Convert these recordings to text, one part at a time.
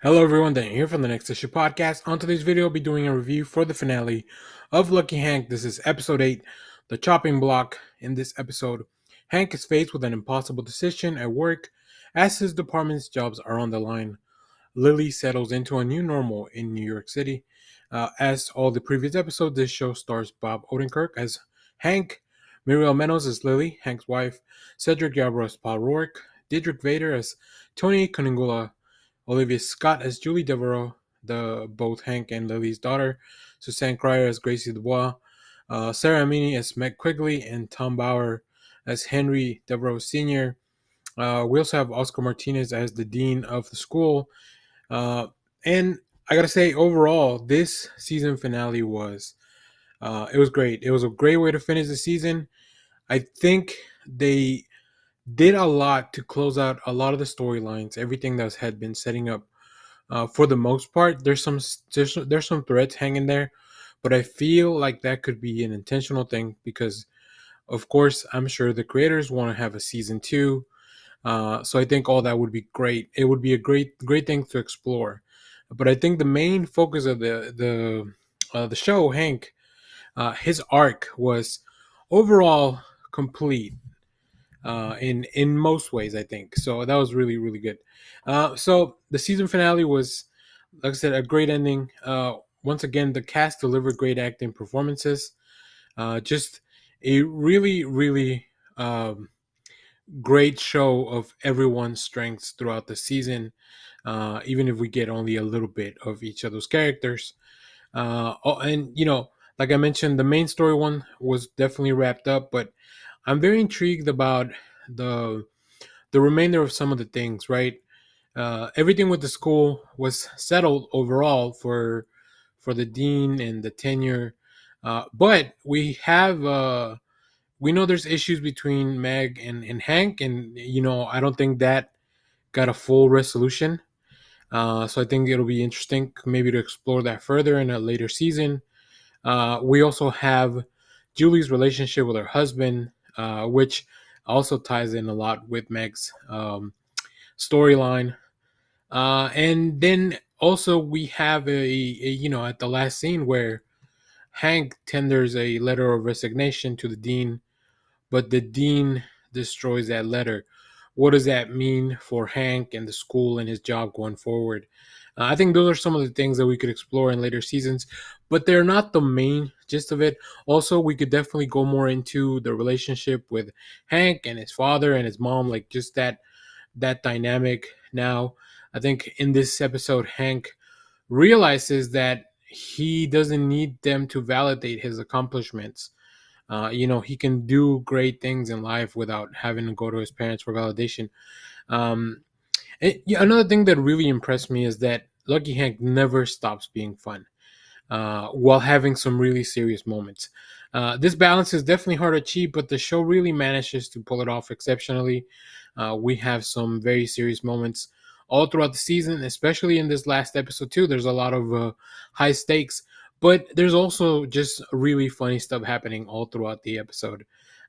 Hello everyone, Dan here from the Next Issue Podcast. On today's video, I'll be doing a review for the finale of Lucky Hank. This is episode 8, The Chopping Block. In this episode, Hank is faced with an impossible decision at work as his department's jobs are on the line. Lily settles into a new normal in New York City. As all the previous episodes, this show stars Bob Odenkirk as Hank, Muriel Menos as Lily, Hank's wife, Cedric Yarbrough as Paul Rourke, Didrik Vader as Tony Coningula, Olivia Scott as Julie Devereaux, both Hank and Lily's daughter, Suzanne Cryer as Gracie Dubois, Sarah Amini as Meg Quigley, and Tom Bauer as Henry Devereaux Sr. We also have Oscar Martinez as the dean of the school. And I gotta say, overall, this season finale it was great. It was a great way to finish the season. I think they did a lot to close out a lot of the storylines, everything that had been setting up. For the most part, there's some threads hanging there, but I feel like that could be an intentional thing because, of course, I'm sure the creators want to have a season 2. So I think all that would be great. It would be a great thing to explore. But I think the main focus of the show, Hank, his arc was overall complete in most ways, I think. So that was really good. So the season finale was, like I said, a great ending. Once again, the cast delivered great acting performances. Just a really great show of everyone's strengths throughout the season. Even if we get only a little bit of each of those characters. And like I mentioned, the main story one was definitely wrapped up, but I'm very intrigued about the the remainder of some of the things. Right, everything with the school was settled overall for the dean and the tenure, but we know there's issues between Meg and Hank, and I don't think that got a full resolution. So I think it'll be interesting maybe to explore that further in a later season. We also have Julie's relationship with her husband, which also ties in a lot with Meg's storyline. And then also we have at the last scene where Hank tenders a letter of resignation to the dean, but the dean destroys that letter. What does that mean for Hank and the school and his job going forward? I think those are some of the things that we could explore in later seasons, but they're not the main gist of it. Also, we could definitely go more into the relationship with Hank and his father and his mom, like just that dynamic. Now, I think in this episode, Hank realizes that he doesn't need them to validate his accomplishments. He can do great things in life without having to go to his parents for validation. Um, Another thing that really impressed me is that Lucky Hank never stops being fun while having some really serious moments. This balance is definitely hard to achieve, but the show really manages to pull it off exceptionally. We have some very serious moments all throughout the season, especially in this last episode too. There's a lot of high stakes, but there's also just really funny stuff happening all throughout the episode,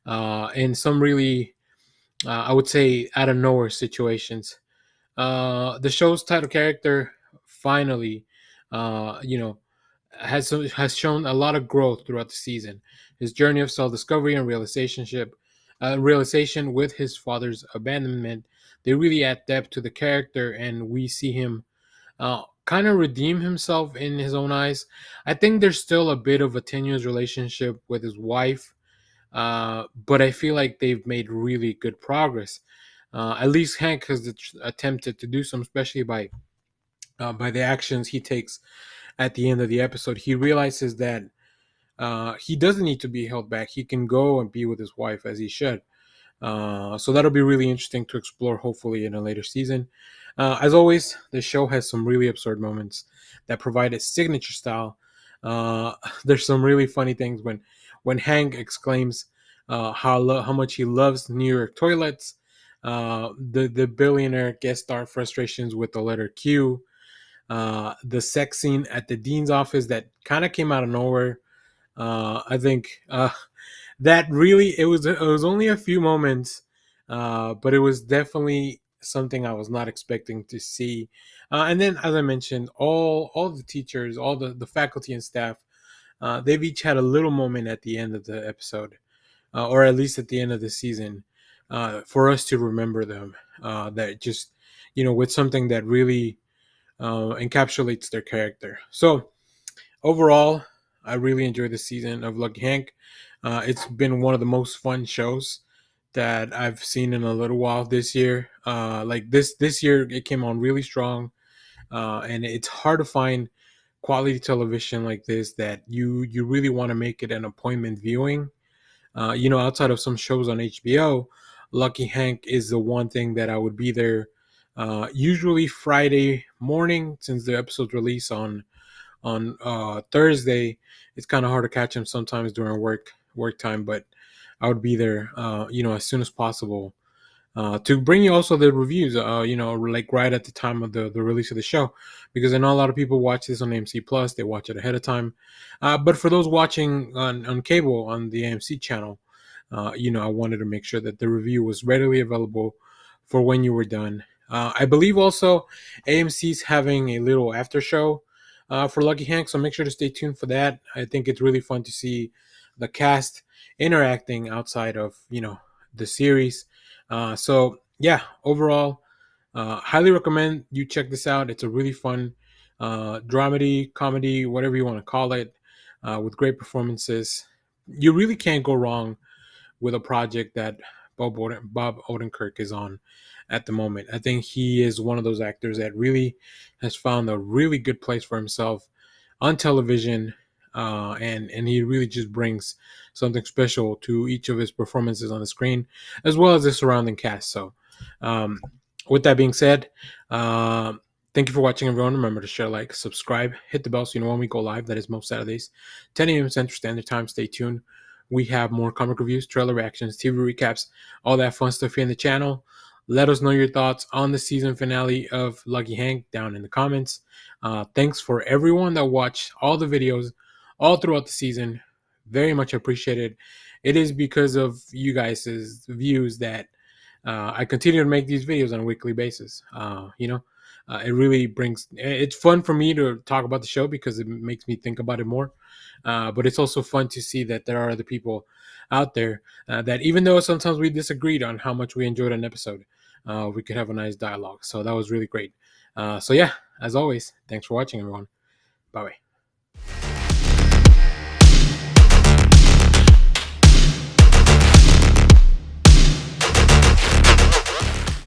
and some really, I would say, out of nowhere situations. The show's title character finally, uh, you know, has shown a lot of growth throughout the season. His journey of self discovery and realization with his father's abandonment, they really add depth to the character, and we see him kind of redeem himself in his own eyes. I think there's still a bit of a tenuous relationship with his wife, but I feel like they've made really good progress. At least Hank has attempted to do some, especially by the actions he takes at the end of the episode. He realizes that he doesn't need to be held back. He can go and be with his wife as he should. So that'll be really interesting to explore, hopefully, in a later season. As always, the show has some really absurd moments that provide its signature style. Uh, there's some really funny things when Hank exclaims how much he loves New York toilets. The billionaire guest star frustrations with the letter Q. The sex scene at the dean's office that kind of came out of nowhere. I think that really it was only a few moments, but it was definitely something I was not expecting to see. And then, as I mentioned, all the teachers, all the faculty and staff, they've each had a little moment at the end of the episode, or at least at the end of the season, for us to remember them. That just, with something that really encapsulates their character. So overall, I really enjoyed the season of Lucky Hank. It's been one of the most fun shows that I've seen in a little while this year. Like this year, it came on really strong, and it's hard to find quality television like this that you really want to make it an appointment viewing. Outside of some shows on HBO, Lucky Hank is the one thing that I would be there. Usually Friday morning, since the episodes release on Thursday. It's kind of hard to catch him sometimes during work time, but I would be there, as soon as possible, to bring you also the reviews, like right at the time of the release of the show, because I know a lot of people watch this on AMC Plus. They watch it ahead of time. But for those watching on cable on the AMC channel, I wanted to make sure that the review was readily available for when you were done. I believe also AMC's having a little after show for Lucky Hank, so make sure to stay tuned for that. I think it's really fun to see the cast interacting outside of the series. So yeah, overall, highly recommend you check this out. It's a really fun dramedy, comedy, whatever you want to call it, with great performances. You really can't go wrong with a project that Bob Odenkirk is on at the moment. I think he is one of those actors that really has found a really good place for himself on television, and he really just brings something special to each of his performances on the screen, as well as the surrounding cast. So, with that being said, thank you for watching, everyone. Remember to share, like, subscribe, hit the bell so you know when we go live. That is most Saturdays, 10 a.m. Central Standard Time. Stay tuned. We have more comic reviews, trailer reactions, TV recaps, all that fun stuff here in the channel. Let us know your thoughts on the season finale of Lucky Hank down in the comments. Thanks for everyone that watched all the videos all throughout the season. Very much appreciated. It is because of you guys' views that I continue to make these videos on a weekly basis. It really it's fun for me to talk about the show because it makes me think about it more. But it's also fun to see that there are other people out there that, even though sometimes we disagreed on how much we enjoyed an episode, we could have a nice dialogue. So that was really great. So yeah, as always, thanks for watching, everyone. Bye bye.